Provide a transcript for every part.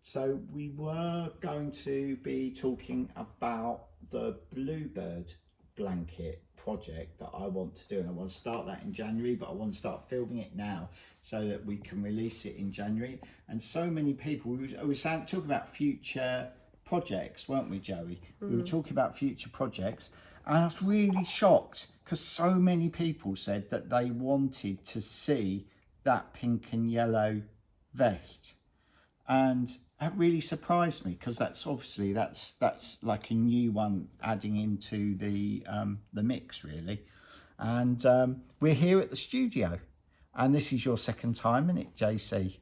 So we were going to be talking about the bluebird blanket project that I want to do, and I want to start that in January, but I want to start filming it now so that we can release it in January. And so many people, we were talking about future projects, weren't we, Joey? We were talking about future projects, and I was really shocked because so many people said that they wanted to see that pink and yellow vest, and that really surprised me because that's obviously that's like a new one adding into the mix really. And we're here at the studio, and this is your second time, isn't it, JC?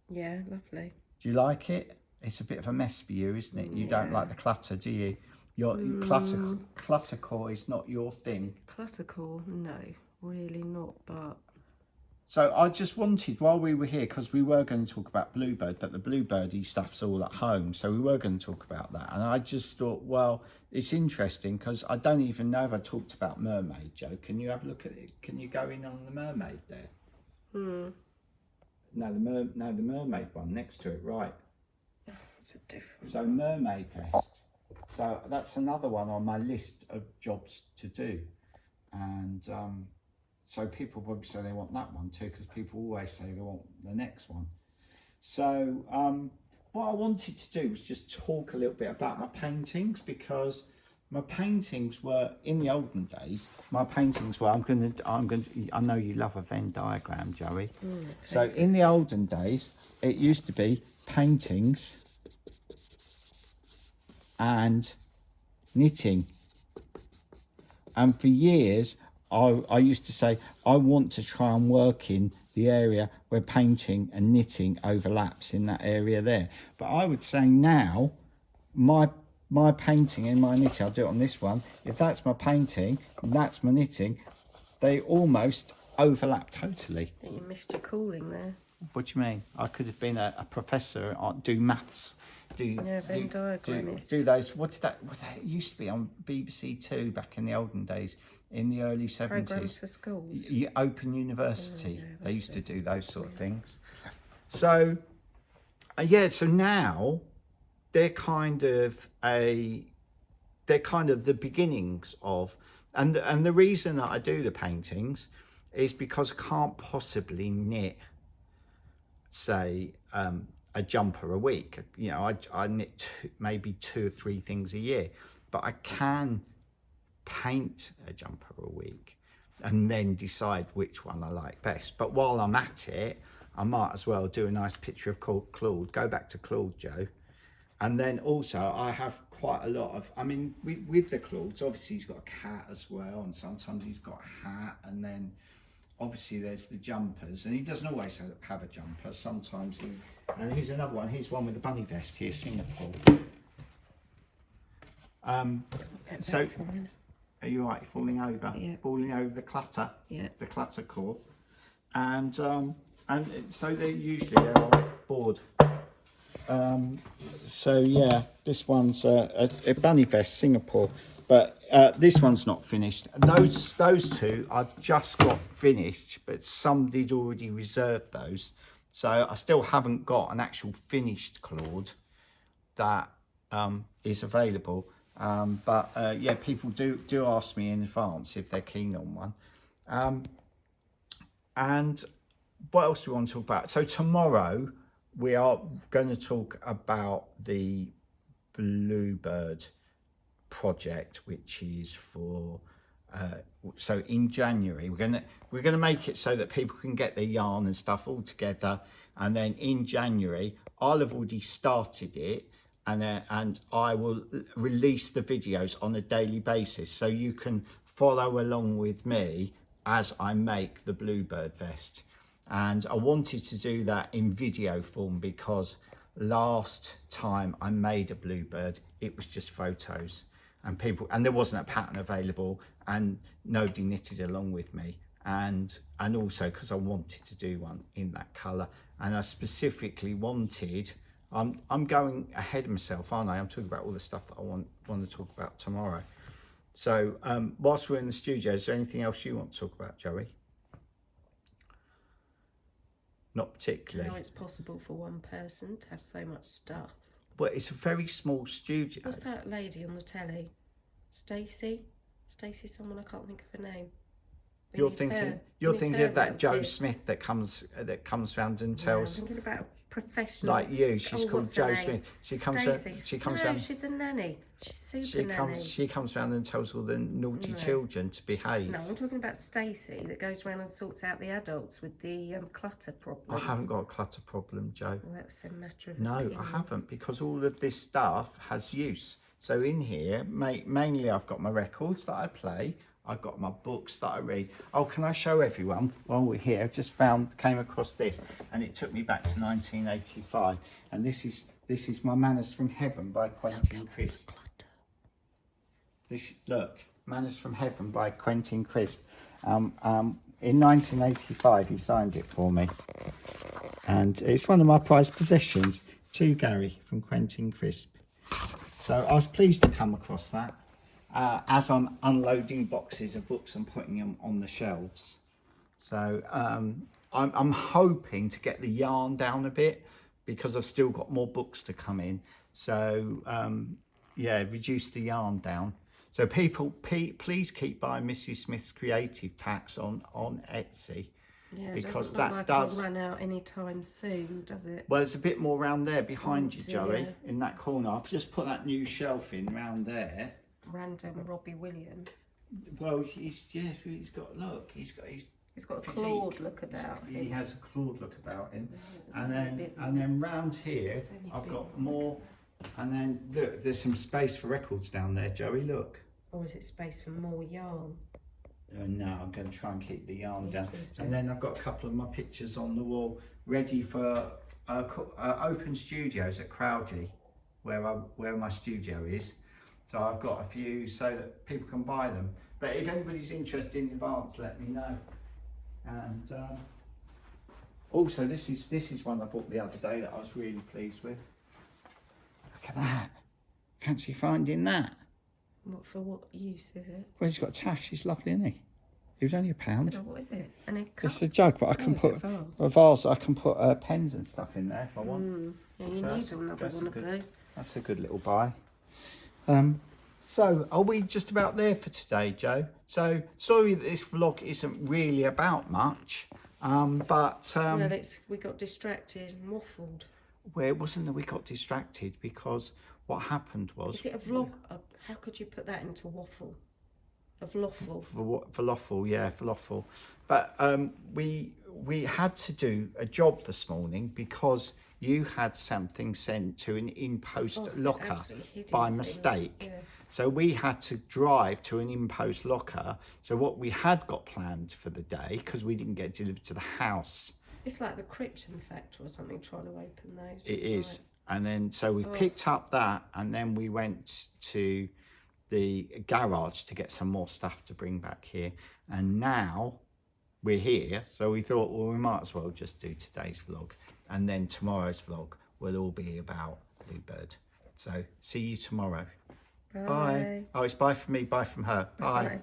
Yeah, lovely. Do you like it? It's a bit of a mess for you, isn't it? You don't like the clutter, do you? Your cluttercore is not your thing. Cluttercore? No, really not, but... So I just wanted, while we were here, because we were going to talk about Bluebird, but the Bluebirdy stuff's all at home, so we were going to talk about that. And I just thought, well, it's interesting because I don't even know if I talked about Mermaid, Joe. Can you have a look at it? Can you go in on the Mermaid there? No, the Mermaid one next to it, right? It's a different... So Mermaid vest. So that's another one on my list of jobs to do. And so people probably say they want that one too, because people always say they want the next one. So what I wanted to do was just talk a little bit about my paintings, because my paintings were, in the olden days, my paintings were, I know you love a Venn diagram, Joey. So in the olden days, it used to be paintings and knitting. And for years, I used to say, I want to try and work in the area where painting and knitting overlaps in that area there. But I would say now, my painting and my knitting, I'll do it on this one. If that's my painting, and that's my knitting, they almost overlap totally. I think you missed your calling there. What do you mean? I could have been a professor, do maths, do those. What that used to be on BBC Two back in the olden days, in the early 70s. Programs for schools. Open University. They used to do those sort of things. So yeah, so now they're kind of the beginnings of, and the reason that I do the paintings is because I can't possibly knit, say, a jumper a week. You know, I knit maybe 2 or 3 things a year, but I can paint a jumper a week and then decide which one I like best. But while I'm at it, I might as well do a nice picture of Claude. Go back to Claude, Joe. And then also I have quite a lot of, I mean, with the Claudes, obviously he's got a cat as well, and sometimes he's got a hat, and then obviously there's the jumpers, and he doesn't always have a jumper. Sometimes he, and here's another one, here's one with the bunny vest here, Singapore. So are you all right, falling over? Yeah. Falling over the clutter? Yeah. The clutter core. And so they're usually on board. So yeah, this one's a bunny vest, Singapore, but this one's not finished. Those 2 I've just got finished, but somebody'd already reserved those, so I still haven't got an actual finished Claude that is available. But yeah, people do ask me in advance if they're keen on one. And what else do we want to talk about? So tomorrow we are going to talk about the Bluebird project, which is for so in January we're gonna make it so that people can get their yarn and stuff all together, and then in January I'll have already started it, and I will release the videos on a daily basis, so you can follow along with me as I make the Bluebird vest. And I wanted to do that in video form because last time I made a Bluebird, it was just photos, and there wasn't a pattern available, and nobody knitted along with me, and also because I wanted to do one in that colour, and I specifically wanted, I'm going ahead of myself, aren't I? I'm talking about all the stuff that I want to talk about tomorrow. So whilst we're in the studio, is there anything else you want to talk about, Joey? not particularly. How it's possible for one person to have so much stuff. But it's a very small studio. What's that lady on the telly? Stacey, someone, I can't think of her name. You're thinking of that Joe Smith that comes round and tells. I'm thinking about professionals. Like you, she's called Joe Smith. She comes round. She's the nanny. She's super nanny. She comes round and tells all the naughty children to behave. No, I'm talking about Stacey that goes round and sorts out the adults with the clutter problems. I haven't got a clutter problem, Joe. Well, that's a matter of No, opinion. I haven't, because all of this stuff has use. So in here, mainly I've got my records that I play. I've got my books that I read. Oh, can I show everyone while we're here? I've just came across this, and it took me back to 1985. And this is My Manners from Heaven by Quentin Crisp. Look, Manners from Heaven by Quentin Crisp. In 1985, he signed it for me, and it's one of my prized possessions. To Gary from Quentin Crisp. So I was pleased to come across that. As I'm unloading boxes of books and putting them on the shelves. So I'm hoping to get the yarn down a bit, because I've still got more books to come in. So yeah, reduce the yarn down. So people, please keep buying Mrs. Smith's creative packs on Etsy. Yeah, because it doesn't look that like does run out anytime soon, does it? Well, there's a bit more round there behind you, dear. Joey, in that corner. I've just put that new shelf in round there. Random Robbie Williams. Well, he's got a physique. clawed look about him. He has a clawed look about him. Yeah, and then round here I've got more, and then look, there's some space for records down there, Joey, look. Or is it space for more yarn? No, I'm going to try and keep the yarn down. And then I've got a couple of my pictures on the wall ready for open studios at Crowley, where my studio is. So I've got a few so that people can buy them. But if anybody's interested in advance, let me know. And also, this is one I bought the other day that I was really pleased with. Look at that! Fancy finding that? For what use is it? Well, he's got a tash. He's lovely, isn't he? He was only £1. What is it? And a cup? It's a jug, but I can put a vase. I can put pens and stuff in there if I want. Yeah, you need another one of those. That's a good little buy. So are we just about there for today, Joe? So sorry that this vlog isn't really about much, but well, we got distracted and waffled. Well, it wasn't that we got distracted, because what happened was... Is it a vlog? How could you put that into waffle? A vloffle? Vloffle, yeah, vloffle. But we had to do a job this morning because you had something sent to an in-post locker by mistake. Yes. So we had to drive to an in-post locker. So what we had got planned for the day, because we didn't get delivered to the house. It's like the Krypton factor or something, trying to open those. It is. And then so we picked up that, and then we went to the garage to get some more stuff to bring back here. And now we're here, so we thought, well, we might as well just do today's vlog, and then tomorrow's vlog will all be about Bluebird. So see you tomorrow. Bye. Oh, it's bye from me, bye from her. Bye.